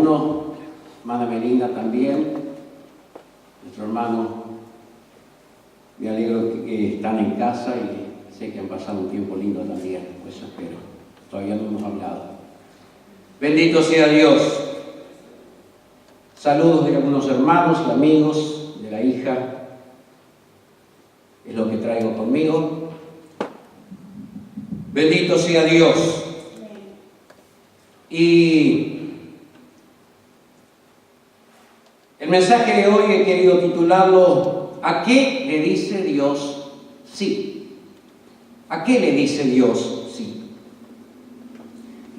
uno, hermana Melina también, nuestro hermano. Me alegro que están en casa y sé que han pasado un tiempo lindo también, pues espero. Todavía no hemos hablado. Bendito sea Dios. Saludos de algunos hermanos y amigos, de la hija. Es lo que traigo conmigo. Bendito sea Dios. Y el mensaje de hoy he querido titularlo: ¿a qué le dice Dios sí? ¿A qué le dice Dios sí?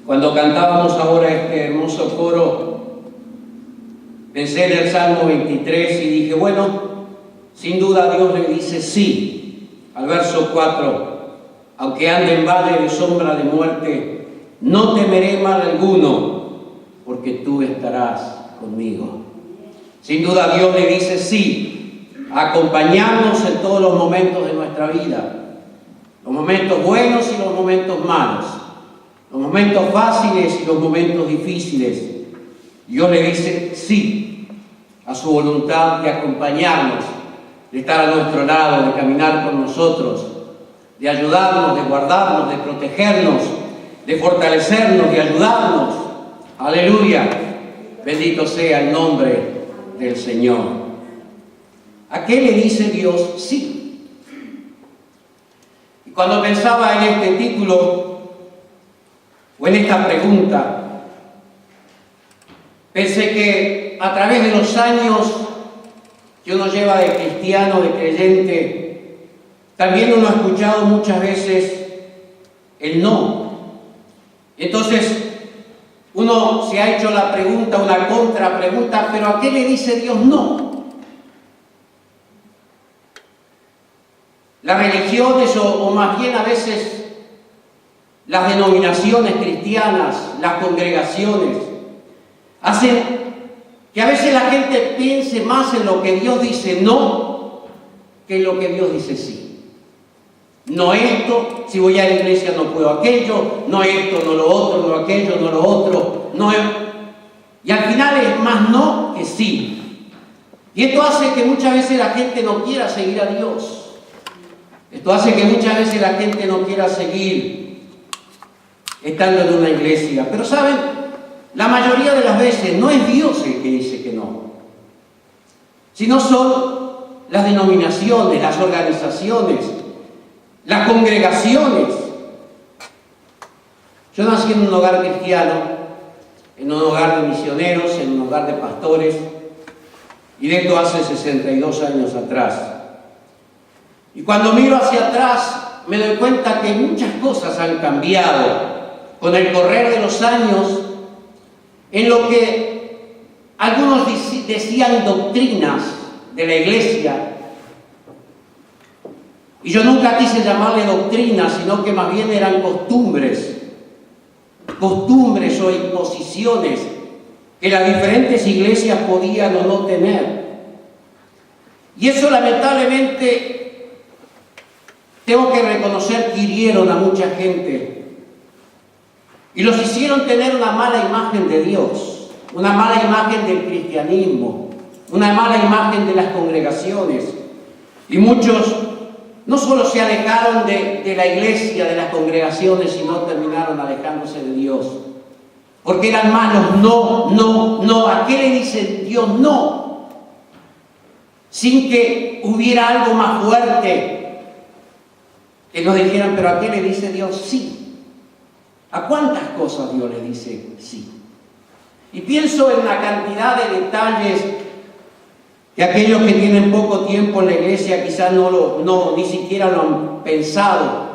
Cuando cantábamos ahora este hermoso coro, pensé en el Salmo 23 y dije, bueno, sin duda Dios le dice sí. Al verso 4, aunque ande en valle de sombra de muerte, no temeré mal alguno, porque tú estarás conmigo. Sin duda Dios le dice sí, a acompañarnos en todos los momentos de nuestra vida, los momentos buenos y los momentos malos, los momentos fáciles y los momentos difíciles. Dios le dice sí a su voluntad de acompañarnos, de estar a nuestro lado, de caminar con nosotros, de ayudarnos, de guardarnos, de protegernos, de fortalecernos, de ayudarnos. Aleluya, bendito sea el nombre del Señor. ¿A qué le dice Dios sí? Y cuando pensaba en este título o en esta pregunta, pensé que a través de los años que uno lleva de cristiano, de creyente, también uno ha escuchado muchas veces el no. Entonces uno se ha hecho la pregunta, una contrapregunta, ¿pero a qué le dice Dios no? Las religiones, o más bien a veces las denominaciones cristianas, las congregaciones, hacen que a veces la gente piense más en lo que Dios dice no que en lo que Dios dice sí. No esto, si voy a la iglesia no puedo aquello, no esto, no lo otro, no aquello, no lo otro, no. Y al final es más no que sí. Y esto hace que muchas veces la gente no quiera seguir a Dios. Esto hace que muchas veces la gente no quiera seguir estando en una iglesia. Pero ¿saben? La mayoría de las veces no es Dios el que dice que no, sino son las denominaciones, las organizaciones, las congregaciones. Yo nací en un hogar cristiano, en un hogar de misioneros, en un hogar de pastores, y de esto hace 62 años atrás. Y cuando miro hacia atrás, me doy cuenta que muchas cosas han cambiado con el correr de los años, en lo que algunos decían doctrinas de la iglesia. Y yo nunca quise llamarle doctrinas, sino que más bien eran costumbres o imposiciones que las diferentes iglesias podían o no tener. Y eso lamentablemente tengo que reconocer que hirieron a mucha gente y los hicieron tener una mala imagen de Dios, una mala imagen del cristianismo, una mala imagen de las congregaciones. Y muchos no solo se alejaron de la iglesia, de las congregaciones, sino terminaron alejándose de Dios. Porque eran malos, no. ¿A qué le dice Dios no? Sin que hubiera algo más fuerte que nos dijeran, pero ¿a qué le dice Dios sí? ¿A cuántas cosas Dios le dice sí? Y pienso en la cantidad de detalles que aquellos que tienen poco tiempo en la iglesia quizás ni siquiera lo han pensado,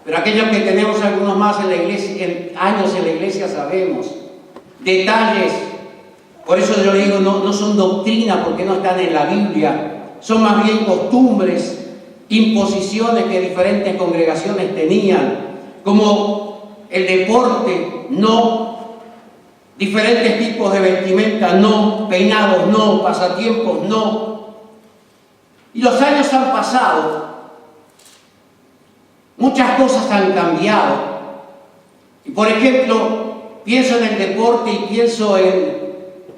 pero aquellos que tenemos algunos más en la iglesia, años en la iglesia, sabemos detalles. Por eso yo digo, no son doctrinas, porque no están en la Biblia, son más bien costumbres, imposiciones que diferentes congregaciones tenían, como el deporte, no, diferentes tipos de vestimenta, no, peinados, no, pasatiempos, no. Y los años han pasado, muchas cosas han cambiado. Y por ejemplo, pienso en el deporte y pienso en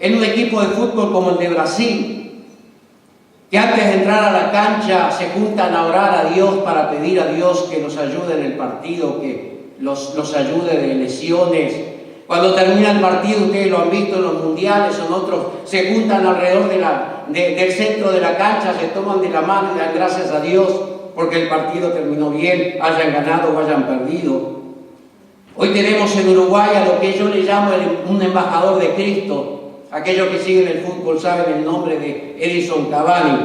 en un equipo de fútbol como el de Brasil, que antes de entrar a la cancha se juntan a orar a Dios para pedir a Dios que los ayude en el partido, que los ayude de lesiones. Cuando termina el partido, ustedes lo han visto en los mundiales o en otros, se juntan alrededor del centro de la cancha, se toman de la mano y dan gracias a Dios porque el partido terminó bien, hayan ganado o hayan perdido. Hoy tenemos en Uruguay a lo que yo le llamo un embajador de Cristo. Aquellos que siguen el fútbol saben el nombre de Edison Cavani,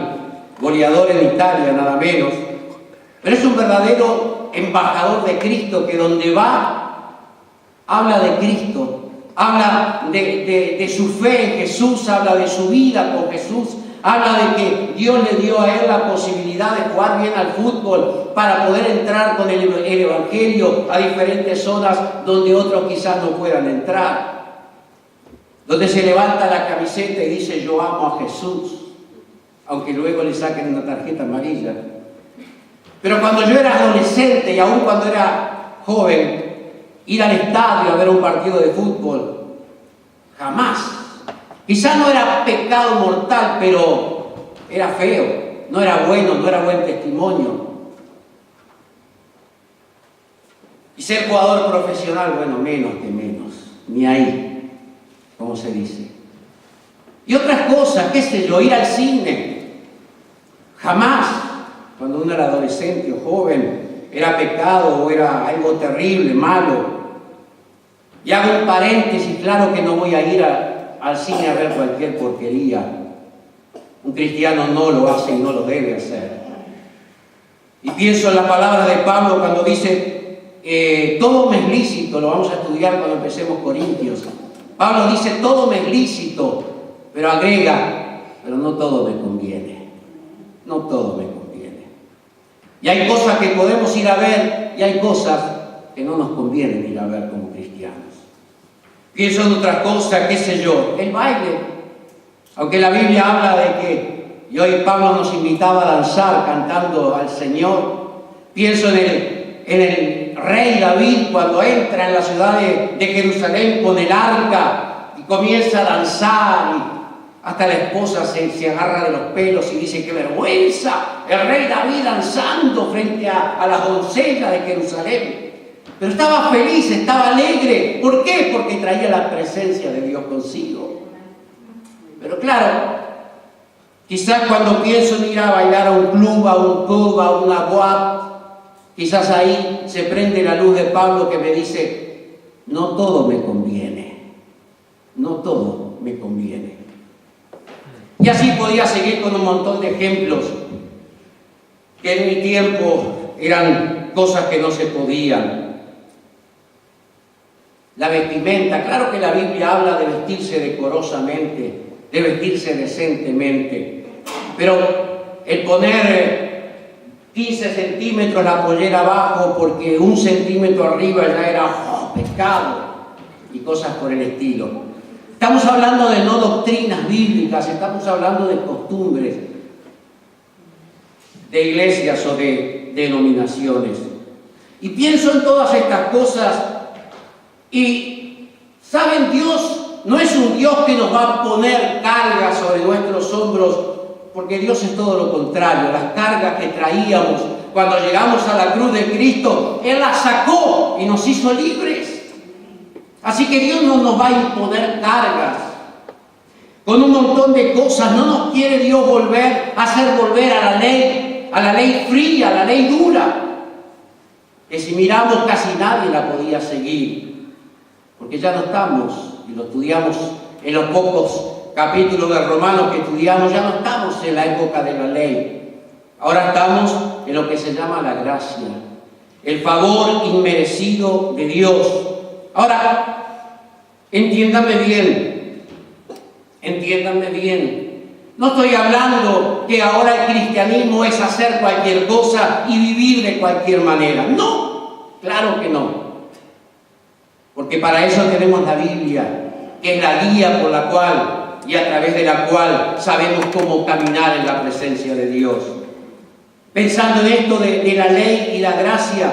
goleador en Italia, nada menos. Pero es un verdadero embajador de Cristo que donde va, habla de Cristo, habla de su fe en Jesús, habla de su vida con Jesús, habla de que Dios le dio a él la posibilidad de jugar bien al fútbol para poder entrar con el Evangelio a diferentes zonas donde otros quizás no puedan entrar. Donde se levanta la camiseta y dice yo amo a Jesús, aunque luego le saquen una tarjeta amarilla. Pero cuando yo era adolescente y aún cuando era joven, ir al estadio a ver un partido de fútbol, jamás. Quizás no era pecado mortal, pero era feo, no era bueno, no era buen testimonio. Y ser jugador profesional, bueno, menos que menos, ni ahí, como se dice. Y otras cosas, qué sé yo, ir al cine, jamás, cuando uno era adolescente o joven, era pecado o era algo terrible, malo. Y hago un paréntesis, claro que no voy a ir al cine a ver cualquier porquería. Un cristiano no lo hace y no lo debe hacer. Y pienso en la palabra de Pablo cuando dice, todo me es lícito, lo vamos a estudiar cuando empecemos Corintios. Pablo dice, todo me es lícito, pero agrega, pero no todo me conviene. No todo me conviene. Y hay cosas que podemos ir a ver y hay cosas que no nos conviene ir a ver como cristianos. Pienso en otra cosa, qué sé yo, el baile. Aunque la Biblia habla de que, y hoy Pablo nos invitaba a danzar cantando al Señor, pienso en el rey David cuando entra en la ciudad de Jerusalén con el arca y comienza a danzar y hasta la esposa se agarra de los pelos y dice, ¡qué vergüenza! El rey David danzando frente a las doncellas de Jerusalén. Pero estaba feliz, estaba alegre. ¿Por qué? Porque traía la presencia de Dios consigo. Pero claro, quizás cuando pienso en ir a bailar a un club, a un pub, a una boate, quizás ahí se prende la luz de Pablo que me dice, no todo me conviene. No todo me conviene. Y así podía seguir con un montón de ejemplos que en mi tiempo eran cosas que no se podían. La vestimenta, claro que la Biblia habla de vestirse decorosamente, de vestirse decentemente, pero el poner 15 centímetros la pollera abajo porque 1 centímetro arriba ya era pecado y cosas por el estilo. Estamos hablando de no doctrinas bíblicas, estamos hablando de costumbres de iglesias o de denominaciones. Y pienso en todas estas cosas y, ¿saben? Dios no es un Dios que nos va a poner cargas sobre nuestros hombros, porque Dios es todo lo contrario. Las cargas que traíamos cuando llegamos a la cruz de Cristo, Él las sacó y nos hizo libres. Así que Dios no nos va a imponer cargas con un montón de cosas. No nos quiere Dios hacer volver a la ley fría, a la ley dura, que si miramos casi nadie la podía seguir. Porque ya no estamos, y lo estudiamos en los pocos capítulos de Romanos que estudiamos, ya no estamos en la época de la ley. Ahora estamos en lo que se llama la gracia, el favor inmerecido de Dios. Ahora, entiéndanme bien. No estoy hablando que ahora el cristianismo es hacer cualquier cosa y vivir de cualquier manera. No, claro que no. Porque para eso tenemos la Biblia, que es la guía por la cual y a través de la cual sabemos cómo caminar en la presencia de Dios. Pensando en esto de la ley y la gracia,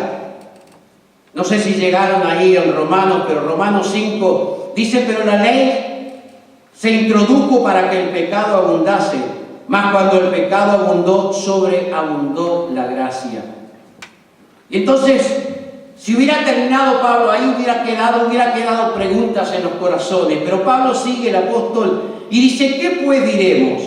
no sé si llegaron ahí en Romanos, pero Romanos 5 dice, pero la ley se introdujo para que el pecado abundase, mas cuando el pecado abundó, sobreabundó la gracia. Y entonces, si hubiera terminado Pablo ahí, hubiera quedado preguntas en los corazones. Pero Pablo sigue, el apóstol, y dice: ¿qué pues diremos?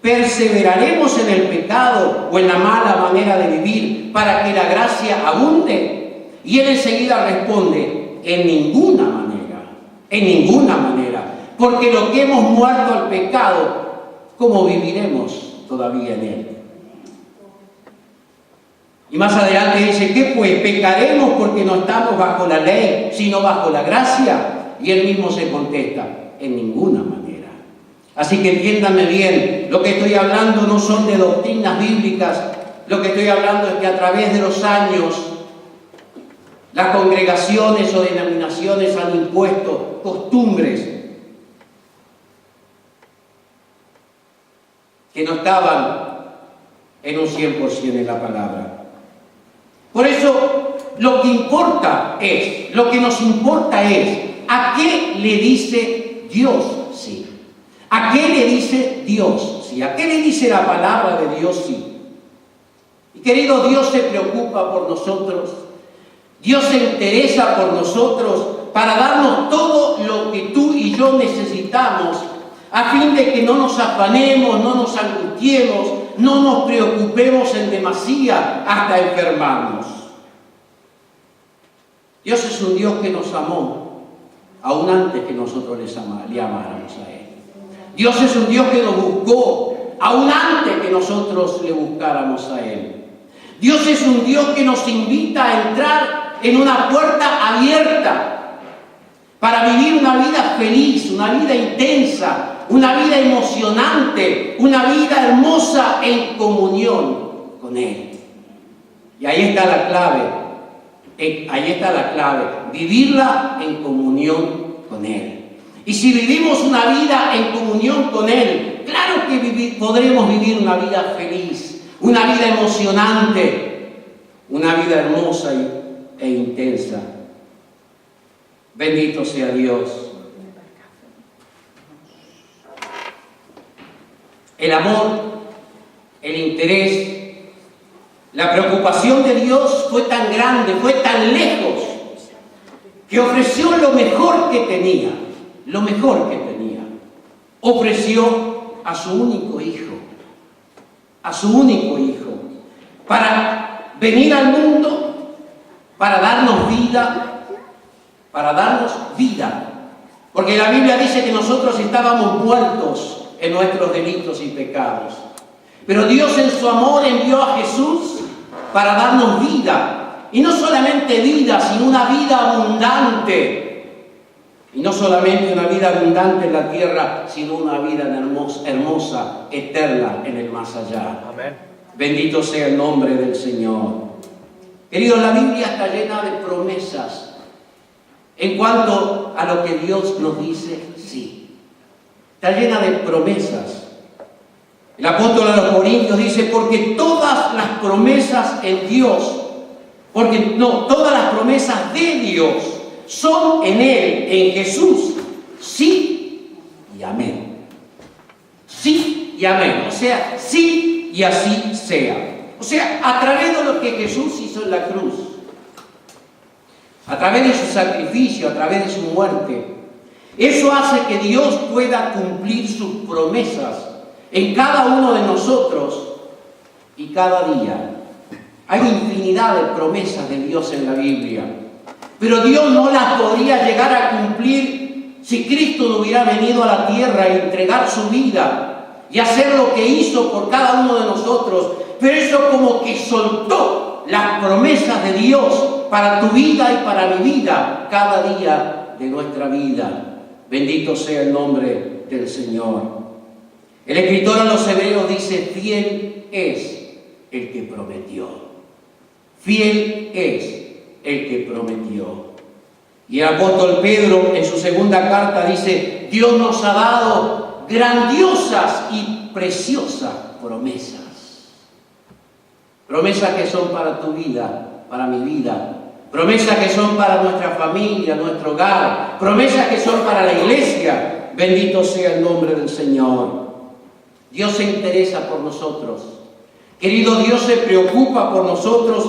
¿Perseveraremos en el pecado o en la mala manera de vivir para que la gracia abunde? Y él enseguida responde: en ninguna manera, porque lo que hemos muerto al pecado, ¿cómo viviremos todavía en él? Y más adelante dice: ¿qué pues? ¿Pecaremos porque no estamos bajo la ley, sino bajo la gracia? Y él mismo se contesta: en ninguna manera. Así que entiéndanme bien, lo que estoy hablando no son de doctrinas bíblicas, lo que estoy hablando es que a través de los años las congregaciones o denominaciones han impuesto costumbres que no estaban en un 100% en la palabra. Por eso lo que nos importa es ¿a qué le dice Dios sí? ¿A qué le dice Dios sí? ¿A qué le dice la palabra de Dios sí? Y querido, Dios se preocupa por nosotros. Dios se interesa por nosotros para darnos todo lo que tú y yo necesitamos, a fin de que no nos afanemos, no nos angustiemos, no nos preocupemos en demasía hasta enfermarnos. Dios es un Dios que nos amó, aún antes que nosotros le amáramos a Él. Dios es un Dios que nos buscó, aún antes que nosotros le buscáramos a Él. Dios es un Dios que nos invita a entrar en una puerta abierta para vivir una vida feliz, una vida intensa, una vida emocionante, una vida hermosa en comunión con Él. Y ahí está la clave, vivirla en comunión con Él. Y si vivimos una vida en comunión con Él, claro que podremos vivir una vida feliz, una vida emocionante, una vida hermosa e intensa. Bendito sea Dios. El amor, el interés, la preocupación de Dios fue tan grande, fue tan lejos, que ofreció lo mejor que tenía. Ofreció a su único hijo, para venir al mundo, para darnos vida, porque la Biblia dice que nosotros estábamos muertos en nuestros delitos y pecados, pero Dios en su amor envió a Jesús para darnos vida, y no solamente vida, sino una vida abundante. Y no solamente una vida abundante en la tierra, sino una vida hermosa, eterna en el más allá. Amén. Bendito sea el nombre del Señor. Queridos, la Biblia está llena de promesas en cuanto a lo que Dios nos dice sí. Está llena de promesas. El apóstol a los Corintios dice: porque todas las promesas en Dios, todas las promesas de Dios son en Él, en Jesús, sí y amén. Sí y amén. O sea, sí y así sea. O sea, a través de lo que Jesús hizo en la cruz, a través de su sacrificio, a través de su muerte, eso hace que Dios pueda cumplir sus promesas en cada uno de nosotros y cada día. Hay infinidad de promesas de Dios en la Biblia. Pero Dios no las podría llegar a cumplir si Cristo no hubiera venido a la tierra y entregar su vida y hacer lo que hizo por cada uno de nosotros. Pero eso como que soltó las promesas de Dios para tu vida y para mi vida, cada día de nuestra vida. Bendito sea el nombre del Señor. El escritor a los Hebreos dice: fiel es el que prometió. Fiel es el que prometió. Y el apóstol Pedro en su segunda carta dice: Dios nos ha dado grandiosas y preciosas promesas. Promesas que son para tu vida, para mi vida. Promesas que son para nuestra familia, nuestro hogar. Promesas que son para la iglesia. Bendito sea el nombre del Señor. Dios se interesa por nosotros. Querido, Dios se preocupa por nosotros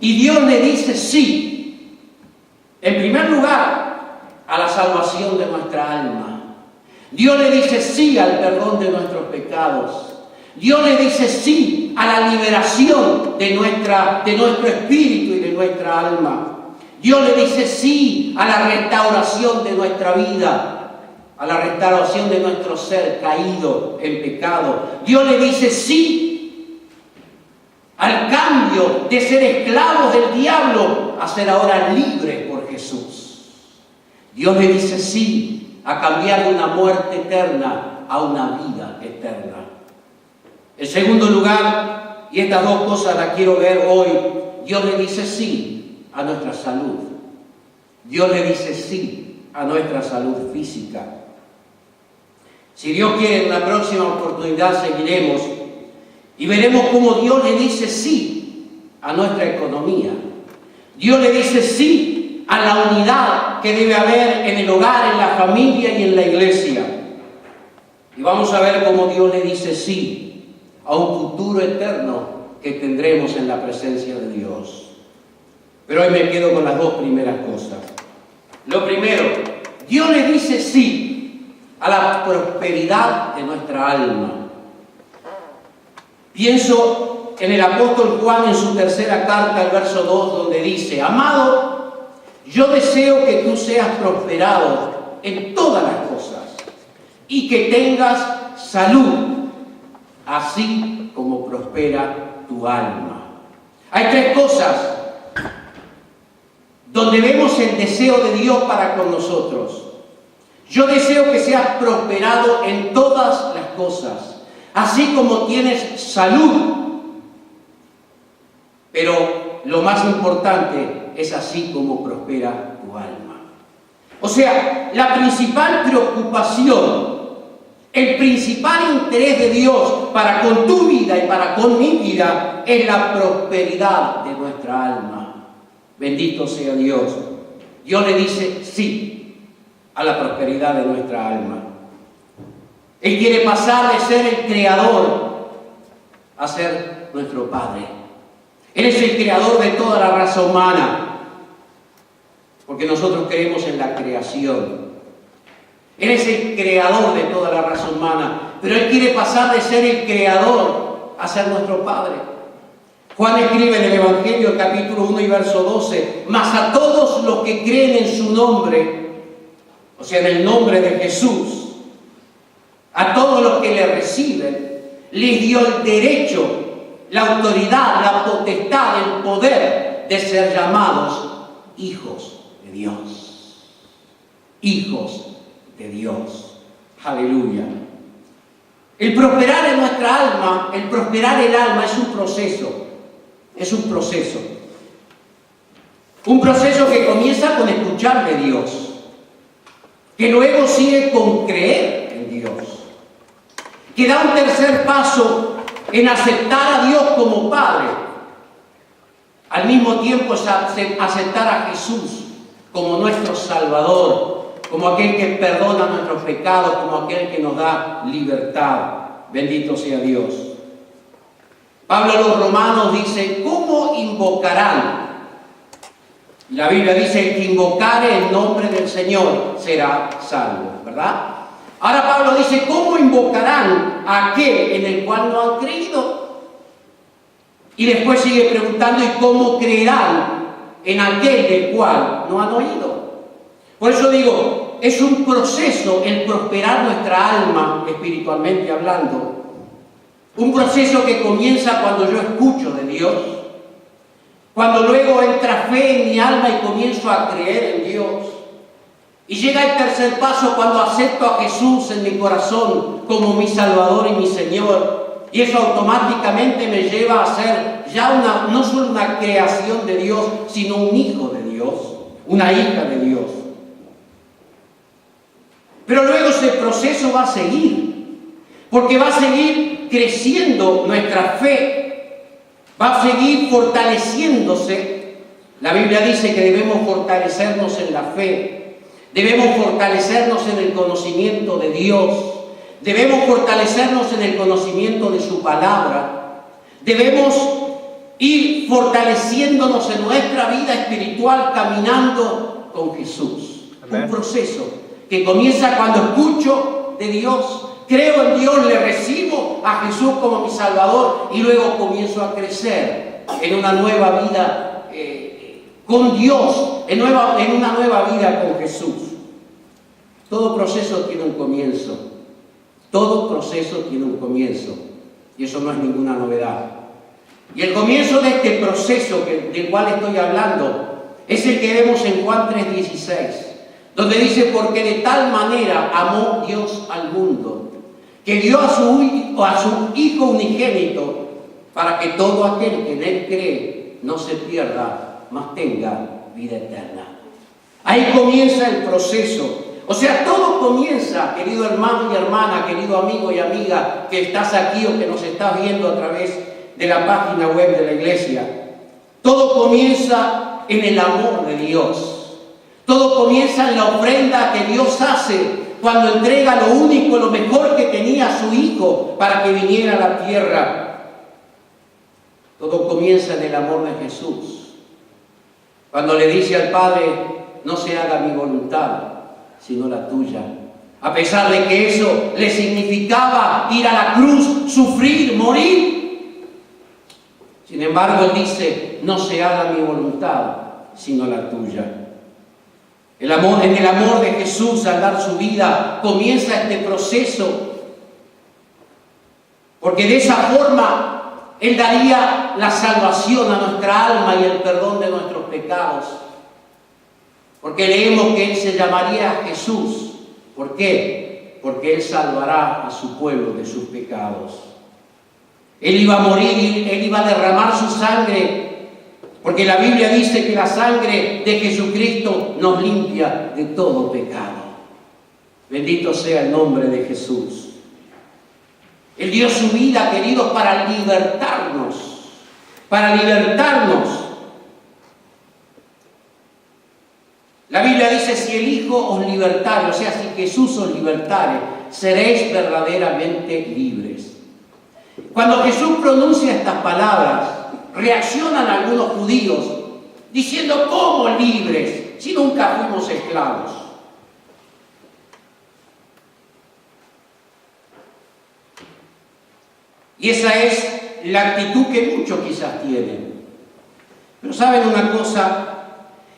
y Dios le dice sí. En primer lugar, a la salvación de nuestra alma. Dios le dice sí al perdón de nuestros pecados. Dios le dice sí a la liberación de nuestro espíritu y de nuestra alma. Dios le dice sí a la restauración de nuestra vida, a la restauración de nuestro ser caído en pecado. Dios le dice sí al cambio de ser esclavos del diablo a ser ahora libres por Jesús. Dios le dice sí a cambiar de una muerte eterna a una vida eterna. En segundo lugar, y estas dos cosas las quiero ver hoy, Dios le dice sí a nuestra salud. Dios le dice sí a nuestra salud física. Si Dios quiere, en la próxima oportunidad seguiremos y veremos cómo Dios le dice sí a nuestra economía. Dios le dice sí a la unidad que debe haber en el hogar, en la familia y en la iglesia. Y vamos a ver cómo Dios le dice sí a un futuro eterno que tendremos en la presencia de Dios. Pero hoy me quedo con las dos primeras cosas. Lo primero, Dios le dice sí a la prosperidad de nuestra alma. Pienso en el apóstol Juan en su tercera carta, el verso 2, donde dice: amado, yo deseo que tú seas prosperado en todas las cosas y que tengas salud, así como prospera tu alma. Hay tres cosas donde vemos el deseo de Dios para con nosotros. Yo deseo que seas prosperado en todas las cosas, así como tienes salud. Pero lo más importante es así como prospera tu alma. O sea, la principal preocupación, el principal interés de Dios para con tu vida y para con mi vida es la prosperidad de nuestra alma. Bendito sea Dios. Dios le dice sí a la prosperidad de nuestra alma. Él quiere pasar de ser el creador a ser nuestro Padre. Él es el creador de toda la raza humana, porque nosotros creemos en la creación. Él es el creador de toda la raza humana, pero Él quiere pasar de ser el creador a ser nuestro Padre. Juan escribe en el Evangelio, capítulo 1 y verso 12: mas a todos los que creen en su nombre, o sea, en el nombre de Jesús, a todos los que le reciben, les dio el derecho, la autoridad, la potestad, el poder de ser llamados hijos de Dios. Hijos de Dios. Aleluya. El prosperar en nuestra alma, el prosperar el alma es un proceso. Es un proceso. Un proceso que comienza con escuchar de Dios, que luego sigue con creer en Dios, que da un tercer paso en aceptar a Dios como Padre. Al mismo tiempo es aceptar a Jesús como nuestro Salvador, como aquel que perdona nuestros pecados, como aquel que nos da libertad. Bendito sea Dios. Pablo a los romanos dice: ¿cómo invocarán? La Biblia dice: el que invocare el nombre del Señor será salvo, ¿verdad? Ahora Pablo dice: ¿cómo invocarán a aquel en el cual no han creído? Y después sigue preguntando: ¿y cómo creerán en aquel del cual no han oído? Por eso digo, es un proceso el prosperar nuestra alma, espiritualmente hablando. Un proceso que comienza cuando yo escucho de Dios, cuando luego entra fe en mi alma y comienzo a creer en Dios. Y llega el tercer paso cuando acepto a Jesús en mi corazón como mi Salvador y mi Señor. Y eso automáticamente me lleva a ser ya no solo una creación de Dios, sino un hijo de Dios, una hija de Dios. Pero luego ese proceso va a seguir, porque va a seguir creciendo nuestra fe, va a seguir fortaleciéndose. La Biblia dice que debemos fortalecernos en la fe. Debemos fortalecernos en el conocimiento de Dios. Debemos fortalecernos en el conocimiento de su palabra. Debemos ir fortaleciéndonos en nuestra vida espiritual caminando con Jesús. Amén. Un proceso que comienza cuando escucho de Dios, creo en Dios, le recibo a Jesús como mi Salvador y luego comienzo a crecer en una nueva vida con Dios, en una nueva vida con Jesús. Todo proceso tiene un comienzo. Todo proceso tiene un comienzo. Y eso no es ninguna novedad. Y el comienzo de este proceso del cual estoy hablando es el que vemos en Juan 3:16, donde dice: porque de tal manera amó Dios al mundo, que dio a su Hijo unigénito, para que todo aquel que en Él cree no se pierda, mas tenga vida eterna. Ahí comienza el proceso. O sea, todo comienza, querido hermano y hermana, querido amigo y amiga, que estás aquí o que nos estás viendo a través de la página web de la iglesia. Todo comienza en el amor de Dios. Todo comienza en la ofrenda que Dios hace cuando entrega lo único, lo mejor que tenía a su Hijo para que viniera a la tierra. Todo comienza en el amor de Jesús. Cuando le dice al Padre: no se haga mi voluntad, sino la tuya. A pesar de que eso le significaba ir a la cruz, sufrir, morir. Sin embargo, Él dice: no se haga mi voluntad, sino la tuya. En el amor de Jesús, al dar su vida, comienza este proceso. Porque de esa forma Él daría la salvación a nuestra alma y el perdón de nuestros pecados. Porque leemos que Él se llamaría Jesús. ¿Por qué? Porque Él salvará a su pueblo de sus pecados. Él iba a morir, Él iba a derramar su sangre, porque la Biblia dice que la sangre de Jesucristo nos limpia de todo pecado. Bendito sea el nombre de Jesús. Él dio su vida, queridos, para libertarnos. Para libertarnos. La Biblia dice: si el Hijo os libertare, o sea, si Jesús os libertare, seréis verdaderamente libres. Cuando Jesús pronuncia estas palabras, reaccionan algunos judíos diciendo: ¿cómo libres? Si nunca fuimos esclavos. Y esa es la actitud que muchos quizás tienen. Pero ¿saben una cosa?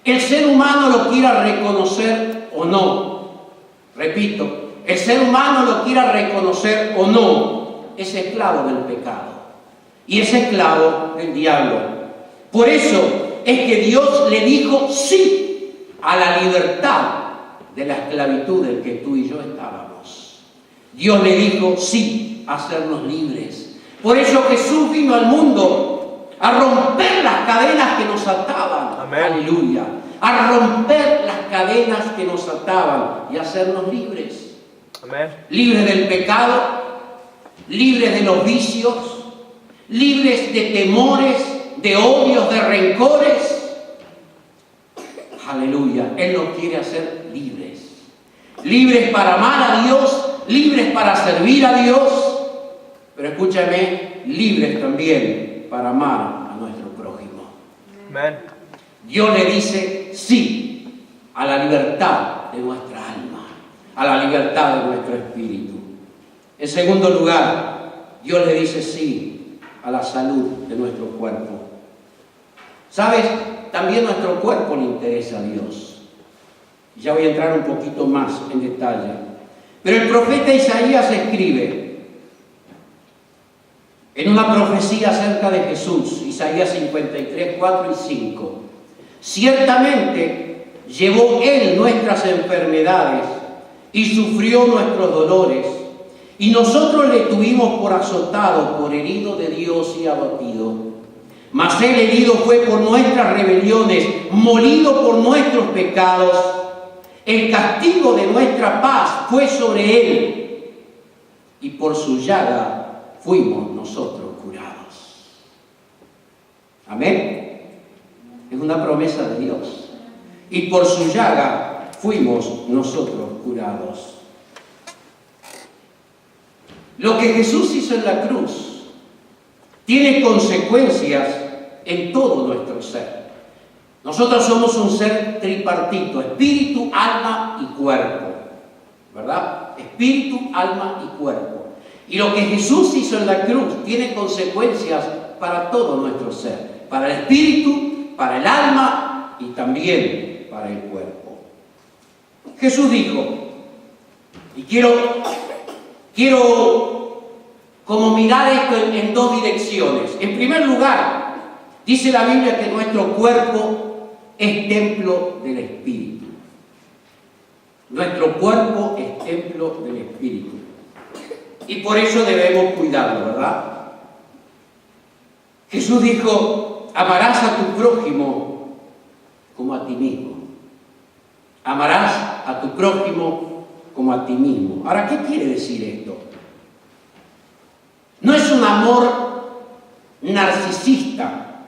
El ser humano lo quiera reconocer o no. Repito, el ser humano lo quiera reconocer o no, es esclavo del pecado. Y es esclavo del diablo. Por eso es que Dios le dijo sí a la libertad de la esclavitud en que tú y yo estábamos. Dios le dijo sí a hacernos libres. Por eso Jesús vino al mundo a romper las cadenas que nos ataban. Amén. Aleluya. A romper las cadenas que nos ataban y hacernos libres. Amén. Libres del pecado, libres de los vicios, libres de temores, de odios, de rencores. Aleluya. Él nos quiere hacer libres. Libres para amar a Dios, libres para servir a Dios. Pero escúchame, libres también para amar a nuestro prójimo. Amén. Dios le dice sí a la libertad de nuestra alma, a la libertad de nuestro espíritu. En segundo lugar, Dios le dice sí a la salud de nuestro cuerpo. ¿Sabes? También nuestro cuerpo le interesa a Dios. Ya voy a entrar un poquito más en detalle. Pero el profeta Isaías escribe en una profecía acerca de Jesús, Isaías 53, 4 y 5. Ciertamente llevó Él nuestras enfermedades y sufrió nuestros dolores, y nosotros le tuvimos por azotado, por herido de Dios y abatido. Mas Él herido fue por nuestras rebeliones, molido por nuestros pecados. El castigo de nuestra paz fue sobre Él, y por su llaga fuimos nosotros curados. Amén. Es una promesa de Dios. Y por su llaga fuimos nosotros curados. Lo que Jesús hizo en la cruz tiene consecuencias en todo nuestro ser. Nosotros somos un ser tripartito, espíritu, alma y cuerpo, ¿verdad? Espíritu, alma y cuerpo. Y lo que Jesús hizo en la cruz tiene consecuencias para todo nuestro ser, para el espíritu, para el alma y también para el cuerpo. Jesús dijo, y quiero como mirar esto en dos direcciones. En primer lugar, dice la Biblia que nuestro cuerpo es templo del Espíritu. Nuestro cuerpo es templo del Espíritu. Y por eso debemos cuidarlo, ¿verdad? Jesús dijo, amarás a tu prójimo como a ti mismo. Amarás a tu prójimo como a ti mismo. Ahora, ¿qué quiere decir esto? No es un amor narcisista.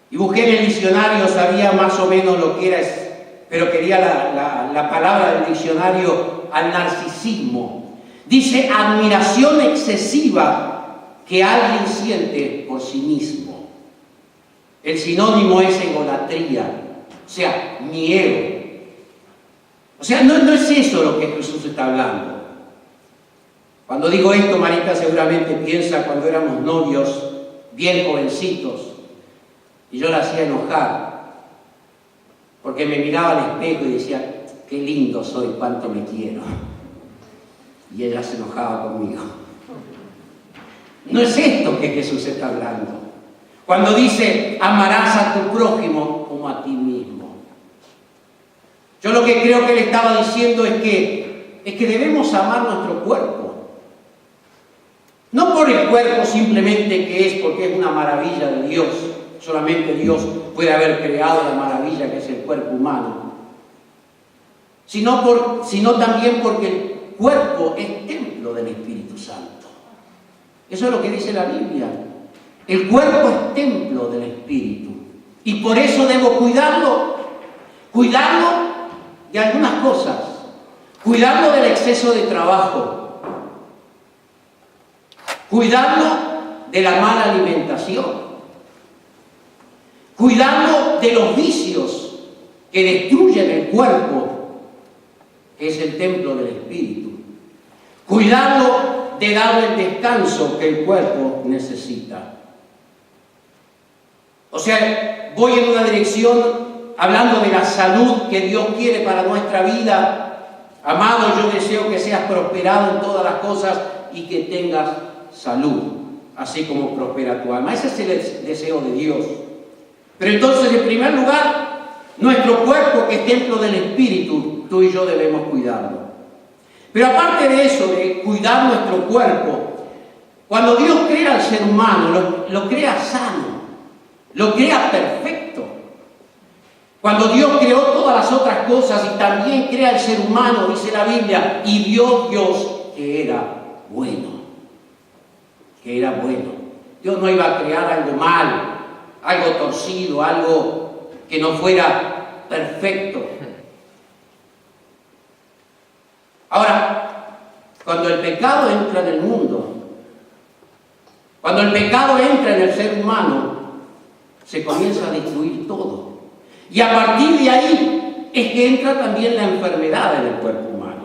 Y busqué en el diccionario, sabía más o menos lo que era, pero quería la palabra del diccionario al narcisismo. Dice admiración excesiva que alguien siente por sí mismo. El sinónimo es egolatría, o sea, mi ego. O sea, no es eso lo que Jesús está hablando. Cuando digo esto, Marita seguramente piensa cuando éramos novios, bien jovencitos, y yo la hacía enojar, porque me miraba al espejo y decía, qué lindo soy, cuánto me quiero. Y ella se enojaba conmigo. No es esto que Jesús está hablando. Cuando dice, amarás a tu prójimo como a ti mismo. Yo lo que creo que él estaba diciendo es que debemos amar nuestro cuerpo. No por el cuerpo simplemente que es, porque es una maravilla de Dios. Solamente Dios puede haber creado la maravilla que es el cuerpo humano. Sino también porque el cuerpo es templo del Espíritu Santo. Eso es lo que dice la Biblia. El cuerpo es templo del Espíritu. Y por eso debo cuidarlo. Cuidarlo de algunas cosas. Cuidarlo del exceso de trabajo. Cuidarlo de la mala alimentación. Cuidarlo de los vicios que destruyen el cuerpo, que es el templo del Espíritu. Cuidarlo de darle el descanso que el cuerpo necesita. O sea, voy en una dirección hablando de la salud que Dios quiere para nuestra vida. Amado, yo deseo que seas prosperado en todas las cosas y que tengas salud, así como prospera tu alma. Ese es el deseo de Dios. Pero entonces, en primer lugar, nuestro cuerpo, que es templo del Espíritu, tú y yo debemos cuidarlo. Pero aparte de eso, de cuidar nuestro cuerpo, cuando Dios crea al ser humano, lo crea sano, lo crea perfecto. Cuando Dios creó todas las otras cosas y también crea al ser humano, dice la Biblia, y vio Dios que era bueno. Que era bueno. Dios no iba a crear algo malo, algo torcido, algo que no fuera perfecto. Ahora, cuando el pecado entra en el mundo, cuando el pecado entra en el ser humano, se comienza a destruir todo. Y a partir de ahí es que entra también la enfermedad en el cuerpo humano.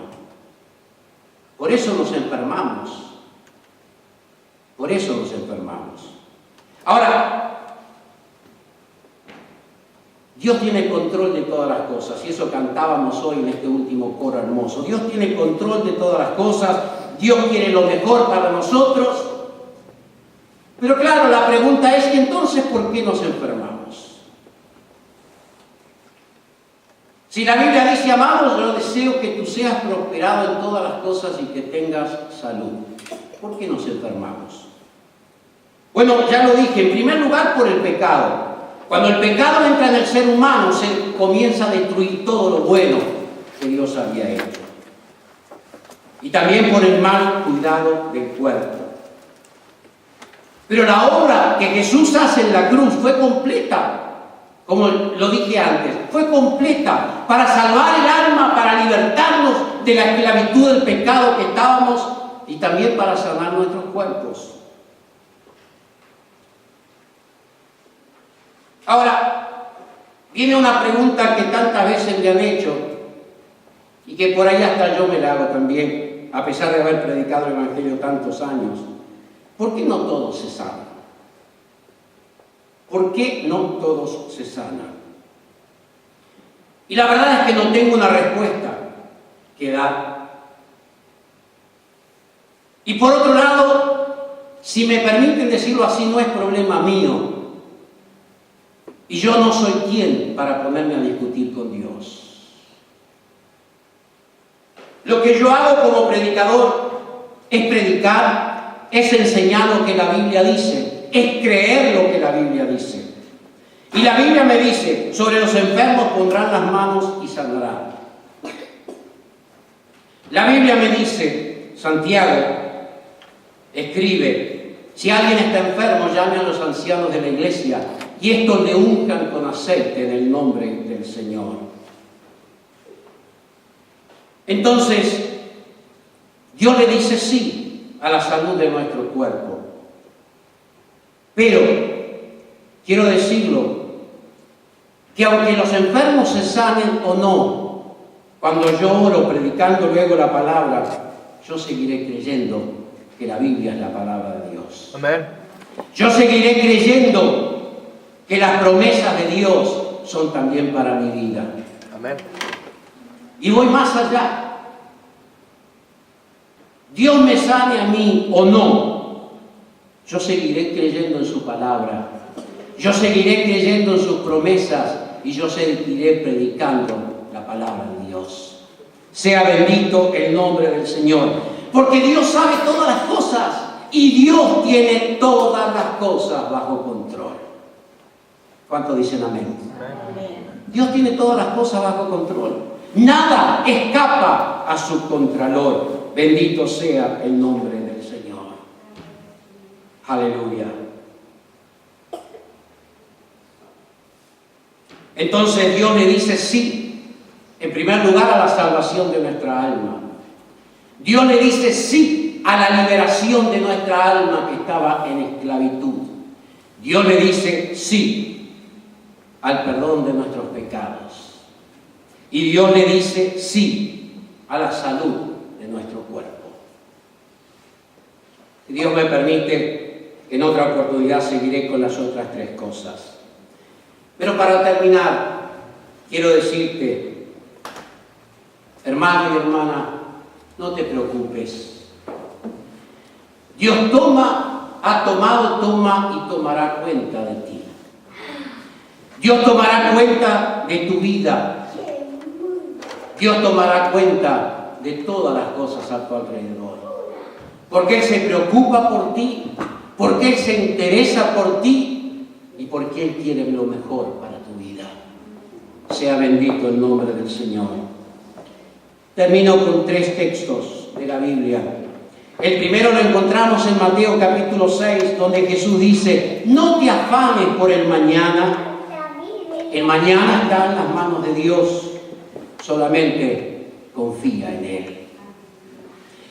Por eso nos enfermamos. Por eso nos enfermamos. Ahora, Dios tiene control de todas las cosas, y eso cantábamos hoy en este último coro hermoso. Dios tiene control de todas las cosas, Dios quiere lo mejor para nosotros. Pero claro, la pregunta es, ¿y entonces por qué nos enfermamos? Si la Biblia dice, amados, yo deseo que tú seas prosperado en todas las cosas y que tengas salud. ¿Por qué nos enfermamos? Bueno, ya lo dije, en primer lugar por el pecado. Cuando el pecado entra en el ser humano, se comienza a destruir todo lo bueno que Dios había hecho. Y también por el mal cuidado del cuerpo. Pero la obra que Jesús hace en la cruz fue completa. como lo dije antes, fue completa para salvar el alma, para libertarnos de la esclavitud del pecado que estábamos y también para sanar nuestros cuerpos. Ahora, viene una pregunta que tantas veces me han hecho y que por ahí hasta yo me la hago también, a pesar de haber predicado el Evangelio tantos años. ¿Por qué no todos se sanan? ¿Por qué no todos se sanan? Y la verdad es que no tengo una respuesta que dar. Y por otro lado, si me permiten decirlo así, no es problema mío. Y yo no soy quien para ponerme a discutir con Dios. Lo que yo hago como predicador es predicar, es enseñar lo que la Biblia dice, es creer lo que la Biblia dice. Y la Biblia me dice, sobre los enfermos pondrán las manos y sanarán. La Biblia me dice, Santiago escribe, si alguien está enfermo, llame a los ancianos de la iglesia y estos le unjan con aceite en el nombre del Señor. Entonces, Dios le dice sí a la salud de nuestro cuerpo. Pero, quiero decirlo, que aunque los enfermos se sanen o no, cuando yo oro predicando luego la palabra, yo seguiré creyendo que la Biblia es la palabra de Dios. Amén. Yo seguiré creyendo que las promesas de Dios son también para mi vida. Amén. Y voy más allá. Dios me sane a mí o no, yo seguiré creyendo en su palabra. Yo seguiré creyendo en sus promesas y yo seguiré predicando la palabra de Dios. Sea bendito el nombre del Señor. Porque Dios sabe todas las cosas y Dios tiene todas las cosas bajo control. ¿Cuántos dicen amén? Dios tiene todas las cosas bajo control. Nada escapa a su contralor. Bendito sea el nombre del Señor. Aleluya. Entonces Dios le dice sí, en primer lugar a la salvación de nuestra alma. Dios le dice sí a la liberación de nuestra alma que estaba en esclavitud. Dios le dice sí al perdón de nuestros pecados. Y Dios le dice sí a la salud de nuestro cuerpo. Si Dios me permite, en otra oportunidad seguiré con las otras tres cosas. Pero para terminar, quiero decirte, hermano y hermana, no te preocupes. Dios ha tomado, toma y tomará cuenta de ti. Dios tomará cuenta de tu vida. Dios tomará cuenta de todas las cosas a tu alrededor. Porque Él se preocupa por ti, porque Él se interesa por ti y porque Él quiere lo mejor para tu vida. Sea bendito el nombre del Señor. Termino con tres textos de la Biblia. El primero lo encontramos en Mateo capítulo 6, donde Jesús dice, no te afanes por el mañana. El mañana está en las manos de Dios. Solamente confía en Él.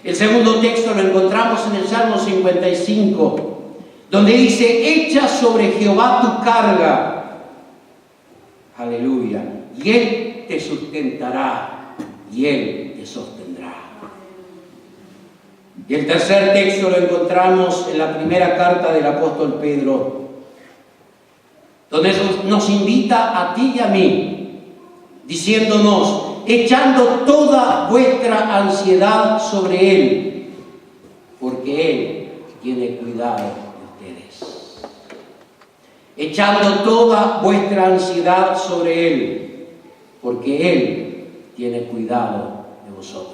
El segundo texto lo encontramos en el Salmo 55, donde dice, echa sobre Jehová tu carga. Aleluya. Y Él te sustentará y Él te sostendrá. Y el tercer texto lo encontramos en la primera carta del apóstol Pedro, donde nos invita a ti y a mí, diciéndonos, echando toda vuestra ansiedad sobre Él, porque Él tiene cuidado de ustedes. Echando toda vuestra ansiedad sobre Él, porque Él tiene cuidado de vosotros.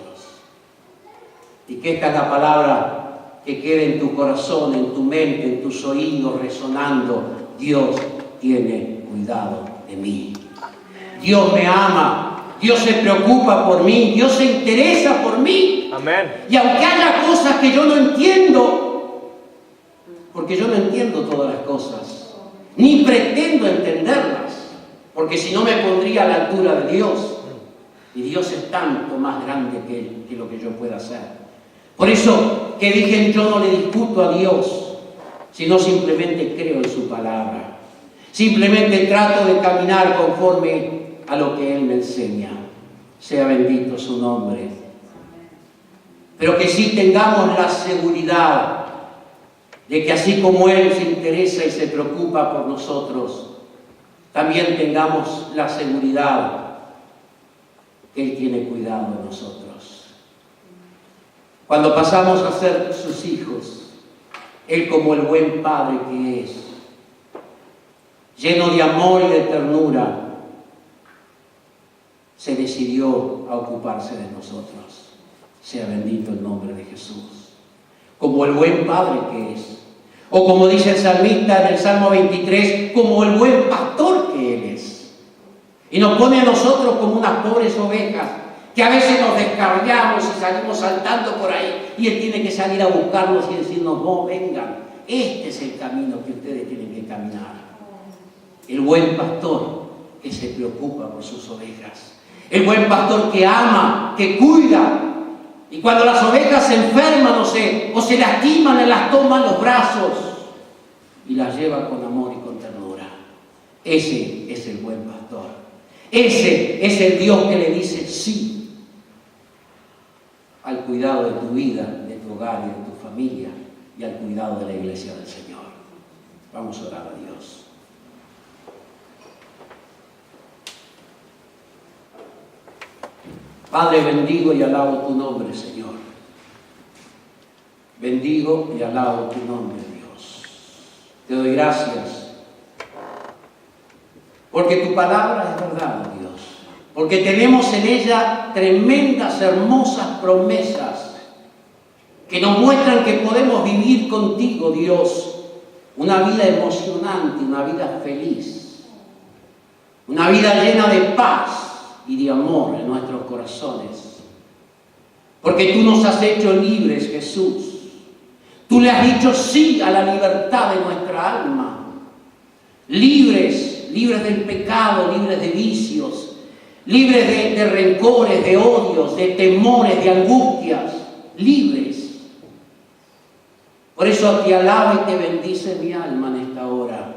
Y que esta es la palabra que quede en tu corazón, en tu mente, en tus oídos resonando. Dios tiene cuidado de mí. Dios me ama. Dios se preocupa por mí. Dios se interesa por mí. Amén. Y aunque haya cosas que yo no entiendo, porque yo no entiendo todas las cosas, ni pretendo entenderlas, porque si no me pondría a la altura de Dios. Y Dios es tanto más grande que lo que yo pueda hacer. Por eso que dije, yo no le discuto a Dios, sino simplemente creo en su palabra. Simplemente trato de caminar conforme a lo que Él me enseña. Sea bendito su nombre. Pero que sí tengamos la seguridad de que así como Él se interesa y se preocupa por nosotros, también tengamos la seguridad que Él tiene cuidado de nosotros. Cuando pasamos a ser sus hijos, Él, como el buen Padre que es, lleno de amor y de ternura, se decidió a ocuparse de nosotros. Sea bendito el nombre de Jesús. Como el buen Padre que es. O como dice el salmista en el Salmo 23, como el buen pastor que Él es. Y nos pone a nosotros como unas pobres ovejas, que a veces nos descarriamos y salimos saltando por ahí, y Él tiene que salir a buscarnos y decirnos, no, vengan, este es el camino que ustedes tienen que caminar. El buen pastor que se preocupa por sus ovejas. El buen pastor que ama, que cuida. Y cuando las ovejas se enferman o se lastiman, Él las toma en los brazos y las lleva con amor y con ternura. Ese es el buen pastor. Ese es el Dios que le dice sí al cuidado de tu vida, de tu hogar y de tu familia, y al cuidado de la iglesia del Señor. Vamos a orar a Dios. Padre, bendigo y alabo tu nombre, Señor. Bendigo y alabo tu nombre, Dios. Te doy gracias porque tu palabra es verdad, Dios. Porque tenemos en ella tremendas, hermosas promesas que nos muestran que podemos vivir contigo, Dios, una vida emocionante, una vida feliz, una vida llena de paz y de amor en nuestros corazones. Porque tú nos has hecho libres, Jesús. Tú le has dicho sí a la libertad de nuestra alma. Libres del pecado, libres de vicios, libres de rencores, de odios, de temores, de angustias. Libres. Por eso te alabo y te bendice mi alma en esta hora.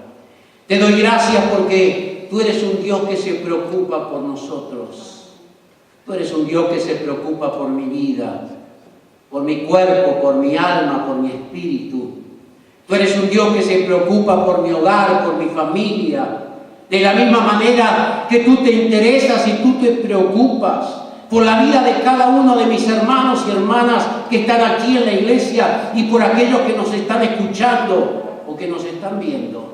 Te doy gracias porque tú eres un Dios que se preocupa por nosotros. Tú eres un Dios que se preocupa por mi vida, por mi cuerpo, por mi alma, por mi espíritu. Tú eres un Dios que se preocupa por mi hogar, por mi familia. De la misma manera que tú te interesas y tú te preocupas por la vida de cada uno de mis hermanos y hermanas que están aquí en la iglesia y por aquellos que nos están escuchando o que nos están viendo.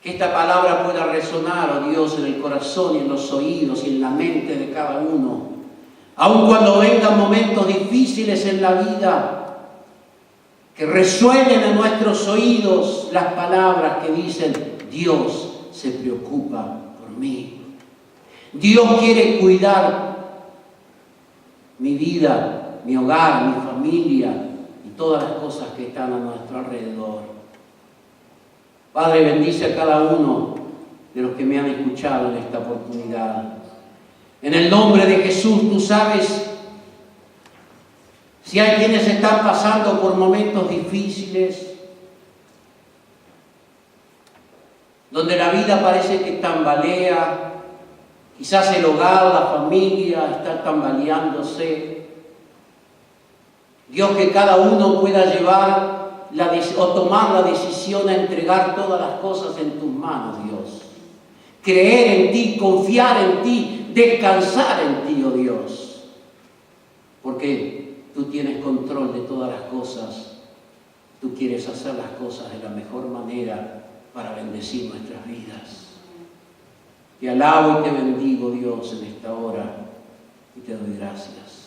Que esta palabra pueda resonar, oh Dios, en el corazón y en los oídos y en la mente de cada uno. Aun cuando vengan momentos difíciles en la vida, que resuenen en nuestros oídos las palabras que dicen, Dios se preocupa por mí. Dios quiere cuidar mi vida, mi hogar, mi familia y todas las cosas que están a nuestro alrededor. Padre, bendice a cada uno de los que me han escuchado en esta oportunidad. En el nombre de Jesús, tú sabes si hay quienes están pasando por momentos difíciles, donde la vida parece que tambalea, quizás el hogar, la familia está tambaleándose. Dios, que cada uno pueda llevar o tomar la decisión a entregar todas las cosas en tus manos, Dios. Creer en ti, confiar en ti, descansar en ti, oh Dios. Porque tú tienes control de todas las cosas. Tú quieres hacer las cosas de la mejor manera para bendecir nuestras vidas. Te alabo y te bendigo, Dios, en esta hora y te doy gracias.